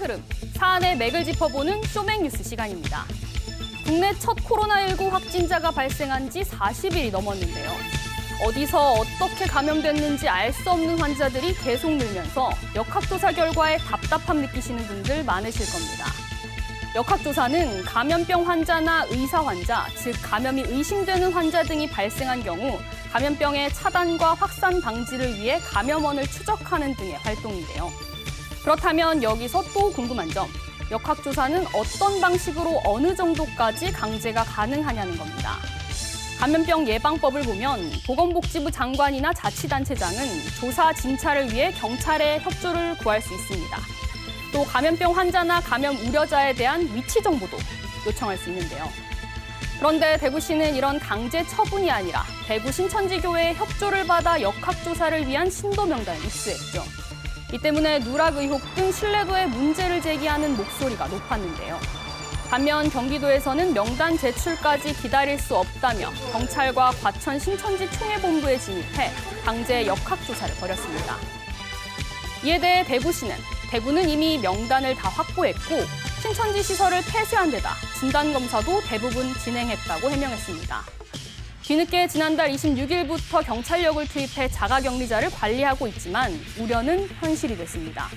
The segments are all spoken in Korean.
흐름, 사안의 맥을 짚어보는 쇼맥 뉴스 시간입니다. 국내 첫 코로나19 확진자가 발생한 지 40일이 넘었는데요. 어디서 어떻게 감염됐는지 알 수 없는 환자들이 계속 늘면서 역학조사 결과에 답답함 느끼시는 분들 많으실 겁니다. 역학조사는 감염병 환자나 의사 환자, 즉 감염이 의심되는 환자 등이 발생한 경우 감염병의 차단과 확산 방지를 위해 감염원을 추적하는 등의 활동인데요. 그렇다면 여기서 또 궁금한 점, 역학조사는 어떤 방식으로 어느 정도까지 강제가 가능하냐는 겁니다. 감염병 예방법을 보면 보건복지부 장관이나 자치단체장은 조사 진찰을 위해 경찰의 협조를 구할 수 있습니다. 또 감염병 환자나 감염 우려자에 대한 위치 정보도 요청할 수 있는데요. 그런데 대구시는 이런 강제 처분이 아니라 대구 신천지교회의 협조를 받아 역학조사를 위한 신도 명단을 입수했죠. 이 때문에 누락 의혹 등 신뢰도에 문제를 제기하는 목소리가 높았는데요. 반면 경기도에서는 명단 제출까지 기다릴 수 없다며 경찰과 과천 신천지 총회본부에 진입해 강제 역학조사를 벌였습니다. 이에 대해 대구는 이미 명단을 다 확보했고 신천지 시설을 폐쇄한 데다 진단검사도 대부분 진행했다고 해명했습니다. 뒤늦게 지난달 26일부터 경찰력을 투입해 자가격리자를 관리하고 있지만 우려는 현실이 됐습니다.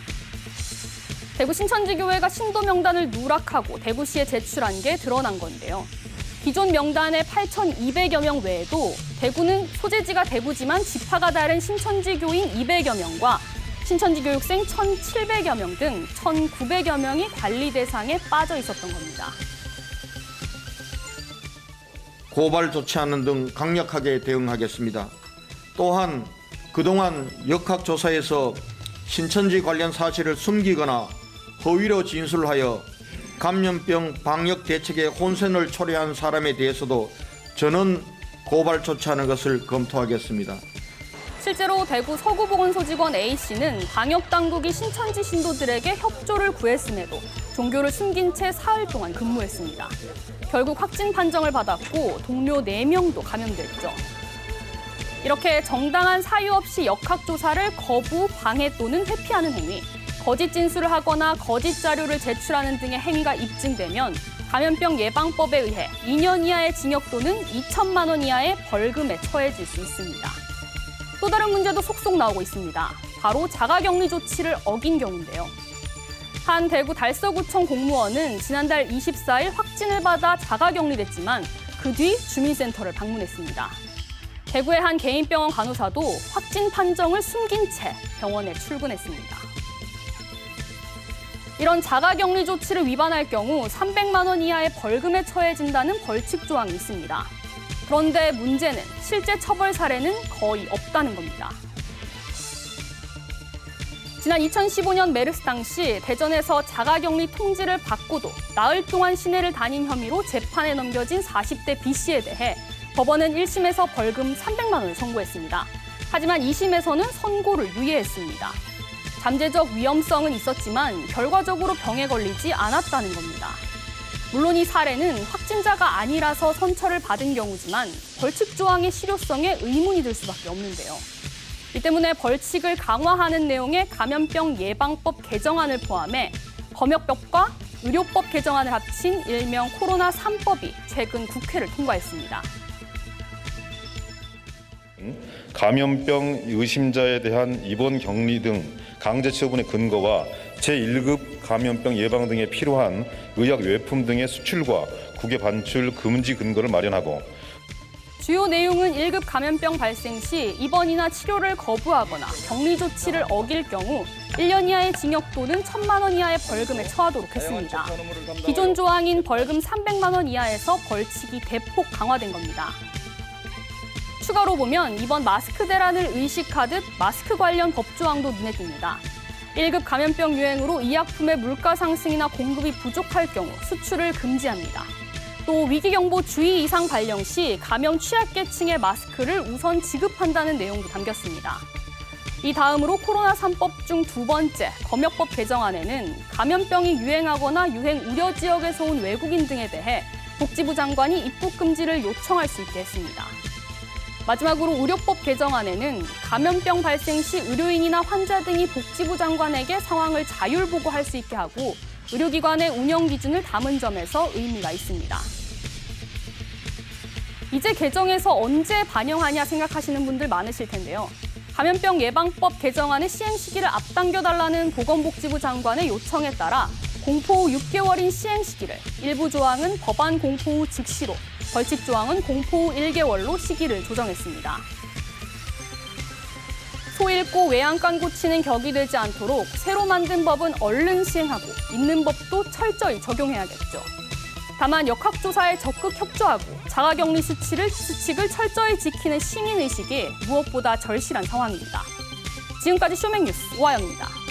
대구 신천지교회가 신도 명단을 누락하고 대구시에 제출한 게 드러난 건데요. 기존 명단의 8,200여 명 외에도 대구는 소재지가 대구지만 지파가 다른 신천지교인 200여 명과 신천지교육생 1,700여 명 등 1,900여 명이 관리 대상에 빠져 있었던 겁니다. 고발 조치하는 등 강력하게 대응하겠습니다. 또한 그동안 역학조사에서 신천지 관련 사실을 숨기거나 허위로 진술하여 감염병 방역 대책에 혼선을 초래한 사람에 대해서도 저는 고발 조치하는 것을 검토하겠습니다. 실제로 대구 서구보건소 직원 A씨는 방역당국이 신천지 신도들에게 협조를 구했음에도 종교를 숨긴 채 사흘 동안 근무했습니다. 결국 확진 판정을 받았고 동료 4명도 감염됐죠. 이렇게 정당한 사유 없이 역학조사를 거부, 방해 또는 회피하는 행위, 거짓 진술을 하거나 거짓 자료를 제출하는 등의 행위가 입증되면 감염병 예방법에 의해 2년 이하의 징역 또는 2천만 원 이하의 벌금에 처해질 수 있습니다. 또 다른 문제도 속속 나오고 있습니다. 바로 자가격리 조치를 어긴 경우인데요. 한 대구 달서구청 공무원은 지난달 24일 확진을 받아 자가격리됐지만 그 뒤 주민센터를 방문했습니다. 대구의 한 개인병원 간호사도 확진 판정을 숨긴 채 병원에 출근했습니다. 이런 자가격리 조치를 위반할 경우 300만 원 이하의 벌금에 처해진다는 벌칙 조항이 있습니다. 그런데 문제는 실제 처벌 사례는 거의 없다는 겁니다. 지난 2015년 메르스 당시 대전에서 자가격리 통지를 받고도 나흘 동안 시내를 다닌 혐의로 재판에 넘겨진 40대 B씨에 대해 법원은 1심에서 벌금 300만 원을 선고했습니다. 하지만 2심에서는 선고를 유예했습니다. 잠재적 위험성은 있었지만 결과적으로 병에 걸리지 않았다는 겁니다. 물론 이 사례는 확진자가 아니라서 선처를 받은 경우지만 벌칙 조항의 실효성에 의문이 들 수밖에 없는데요. 이 때문에 벌칙을 강화하는 내용의 감염병 예방법 개정안을 포함해 검역법과 의료법 개정안을 합친 일명 코로나 3법이 최근 국회를 통과했습니다. 감염병 의심자에 대한 입원 격리 등 강제 처분의 근거와 제1급 감염병 예방 등에 필요한 의약 외품 등의 수출과 국외 반출 금지 근거를 마련하고 주요 내용은 1급 감염병 발생 시 입원이나 치료를 거부하거나 격리 조치를 어길 경우 1년 이하의 징역 또는 1,000만 원 이하의 벌금에 처하도록 했습니다. 기존 조항인 벌금 300만 원 이하에서 벌칙이 대폭 강화된 겁니다. 추가로 보면 이번 마스크 대란을 의식하듯 마스크 관련 법조항도 눈에 띕니다. 1급 감염병 유행으로 의약품의 물가 상승이나 공급이 부족할 경우 수출을 금지합니다. 또 위기경보 주의 이상 발령 시 감염 취약계층의 마스크를 우선 지급한다는 내용도 담겼습니다. 이 다음으로 코로나 3법 중 두 번째 검역법 개정안에는 감염병이 유행하거나 유행 우려 지역에서 온 외국인 등에 대해 복지부 장관이 입국 금지를 요청할 수 있게 했습니다. 마지막으로 의료법 개정안에는 감염병 발생 시 의료인이나 환자 등이 복지부 장관에게 상황을 자율 보고할 수 있게 하고 의료기관의 운영 기준을 담은 점에서 의미가 있습니다. 이제 개정해서 언제 반영하냐 생각하시는 분들 많으실 텐데요. 감염병 예방법 개정안의 시행 시기를 앞당겨달라는 보건복지부 장관의 요청에 따라 공포 후 6개월인 시행 시기를 일부 조항은 법안 공포 후 즉시로, 벌칙 조항은 공포 후 1개월로 시기를 조정했습니다. 소 잃고 외양간 고치는 격이 되지 않도록 새로 만든 법은 얼른 시행하고 있는 법도 철저히 적용해야겠죠. 다만 역학조사에 적극 협조하고 자가격리 수칙을 철저히 지키는 시민의식이 무엇보다 절실한 상황입니다. 지금까지 쇼맥뉴스 오하영입니다.